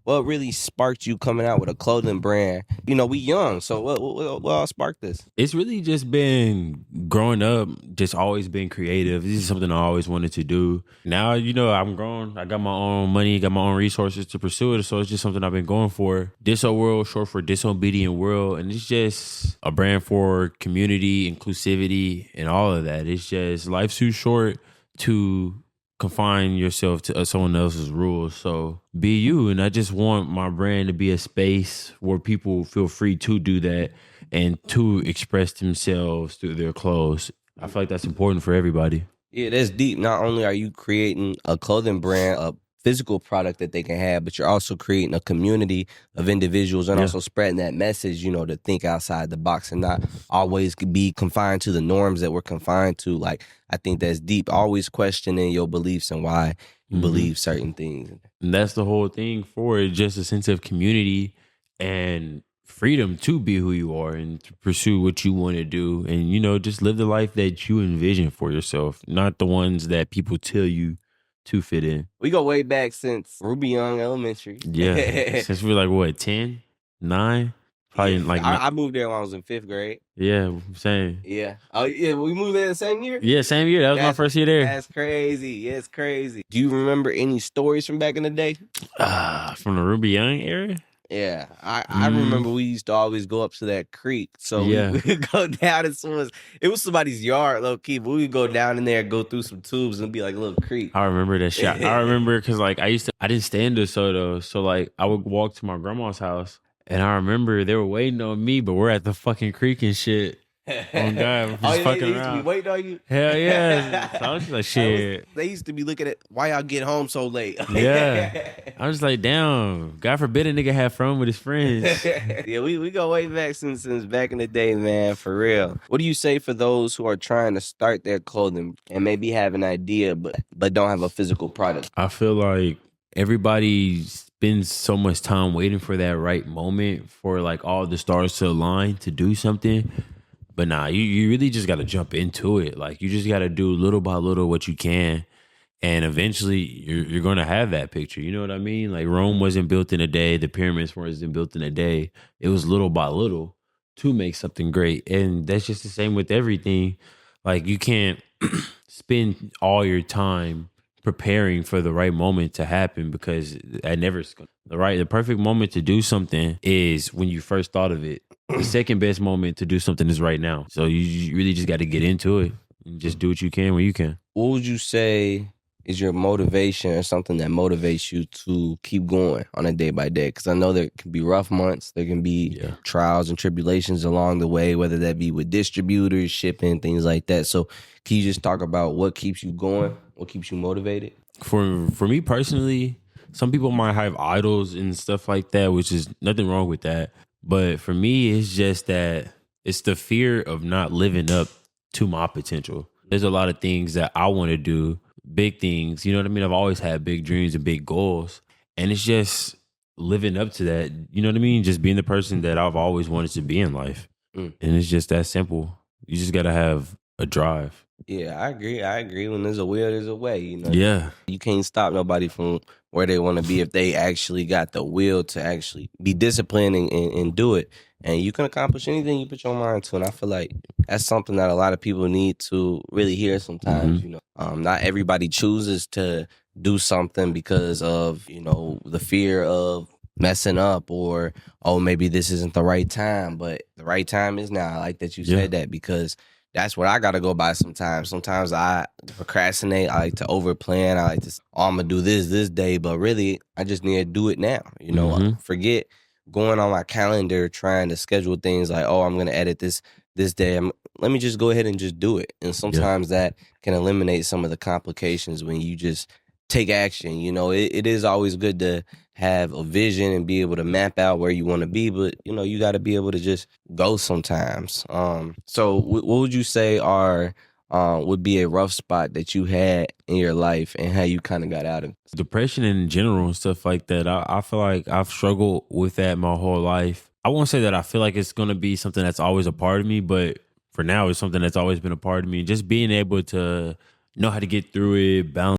what really sparked you coming out with a clothing brand? You know, we young, so what all sparked this? It's really just been growing up, just always been creative. This is something I always wanted to do. Now, I'm grown. I got my own money, got my own resources to pursue it. So it's just something I've been going for. Dis0 World, short for Disobedient World. And it's just a brand for community, inclusivity, and all of that. It's just life's too short to confine yourself to someone else's rules. So be you. And I just want my brand to be a space where people feel free to do that and to express themselves through their clothes. I feel like that's important for everybody. Yeah, that's deep. Not only are you creating a clothing brand, a physical product that they can have, but you're also creating a community of individuals and also spreading that message, to think outside the box and not always be confined to the norms that we're confined to. Like, I think that's deep. Always questioning your beliefs and why you believe certain things. And that's the whole thing for it, just a sense of community and freedom to be who you are and to pursue what you want to do and, just live the life that you envision for yourself, not the ones that people tell you to fit in. We go way back since Ruby Young Elementary. Yeah. Since we were like, 10, 9? Probably like... I moved there when I was in 5th grade. Yeah, same. Yeah. Oh, yeah, we moved there the same year? Yeah, same year. That was my first year there. That's crazy. Yeah, it's crazy. Do you remember any stories from back in the day? From the Ruby Young era? Yeah, I remember we used to always go up to that creek. So we would go down as soon as it was somebody's yard, low key, but we would go down in there, go through some tubes and be like a little creek. I remember that shit. I remember because like I didn't stay in DeSoto. So like I would walk to my grandma's house and I remember they were waiting on me, but we're at the fucking creek and shit. Oh God, we're just fucking they used around. to be waiting on you? Hell yeah. So I was just like, shit. They used to be looking at why y'all get home so late. Yeah. I was like, damn, God forbid a nigga have fun with his friends. Yeah, we go way back since back in the day, man, for real. What do you say for those who are trying to start their clothing and maybe have an idea but don't have a physical product? I feel like everybody spends so much time waiting for that right moment for like all the stars to align to do something. But nah, you really just got to jump into it. Like, you just got to do little by little what you can. And eventually, you're going to have that picture. You know what I mean? Like, Rome wasn't built in a day. The pyramids weren't built in a day. It was little by little to make something great. And that's just the same with everything. Like, you can't spend all your time preparing for the right moment to happen because the perfect moment to do something is when you first thought of it. The second best moment to do something is right now. So you really just got to get into it and just do what you can when you can. What would you say is your motivation or something that motivates you to keep going on a day by day? Because I know there can be rough months. There can be trials and tribulations along the way, whether that be with distributors, shipping, things like that. So can you just talk about what keeps you going? What keeps you motivated? For me personally, some people might have idols and stuff like that, which is nothing wrong with that. But for me, it's just that it's the fear of not living up to my potential. There's a lot of things that I want to do, big things. You know what I mean? I've always had big dreams and big goals. And it's just living up to that. You know what I mean? Just being the person that I've always wanted to be in life. And it's just that simple. You just got to have a drive. Yeah, I agree. When there's a will, there's a way. Yeah. You can't stop nobody from where they want to be if they actually got the will to actually be disciplined and do it. And you can accomplish anything you put your mind to. And I feel like that's something that a lot of people need to really hear sometimes. Not everybody chooses to do something because of, the fear of messing up or, oh, maybe this isn't the right time. But the right time is now. I like that you said that because that's what I got to go by sometimes. Sometimes I procrastinate. I like to overplan. I like to, I'm going to do this day. But really, I just need to do it now. Forget going on my calendar trying to schedule things like, oh, I'm going to edit this day. Let me just go ahead and just do it. And sometimes that can eliminate some of the complications when you just take action. It is always good to have a vision and be able to map out where you want to be, but you got to be able to just go sometimes. So what would you say would be a rough spot that you had in your life and how you kind of got out of it? Depression in general and stuff like that. I feel like I've struggled with that my whole life. I won't say that I feel like it's going to be something that's always a part of me, but for now it's something that's always been a part of me. Just being able to know how to get through it, balance